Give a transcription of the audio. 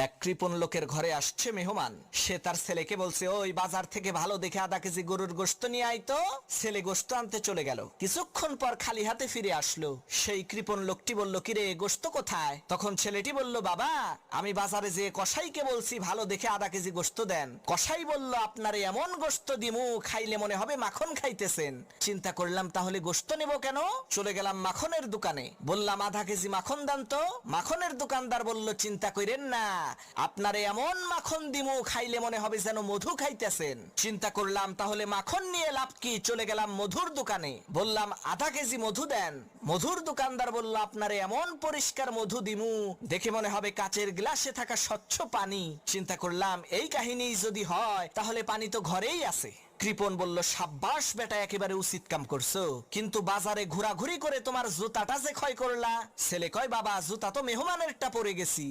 এক কৃপণ লোকের ঘরে আসছে মেহমান। সে তার ছেলেকে বলছে, ওই বাজার থেকে ভালো দেখে আধা কেজি গরুর গোশত নিয়ে আইতো। ছেলে গোশত আনতে চলে গেল, কিছুক্ষণ পর খালি হাতে ফিরে আসলো। সেই কৃপণ লোকটি বলল, কিরে গোশত কোথায়? তখন ছেলেটি বলল, বাবা আমি বাজারে যেয়ে কসাইকে বলছি ভালো দেখে আধা কেজি গোশত দেন। কসাই বলল, আপনারে এমন গোশত দিমু খাইলে মনে হবে মাখন খাইতেছেন। চিন্তা করলাম তাহলে গোশত নেব কেন, চলে গেলাম মাখনের দোকানে, বললাম আধা কেজি মাখন দেন তো। মাখনের দোকানদার বলল, চিন্তা করেন না, আপনারে এমন মাখন দিমু খাইলে মনে হবে যেন মধু খাইতেছেন। চিন্তা করলাম তাহলে মাখন নিয়ে লাভ কি, চলে গেলাম মধুর দোকানে, বললাম আধা কেজি মধু দেন। মধুর দোকানদার বলল, আপনারে এমন পরিষ্কার মধু দিমু দেখে মনে হবে কাচের গ্লাসে থাকা স্বচ্ছ পানি। চিন্তা করলাম এই কাহিনী যদি হয় তাহলে পানি তো ঘরেই আছে। কৃপণ বলল, সাব্বাস বেটা, একেবারে উচিত কাম করছো, কিন্তু বাজারে ঘোরাঘুরি করে তোমার জুতাটা যে ক্ষয় করলা। ছেলে কয়, বাবা জুতা তো মেহমানেরটা পরে গেছি।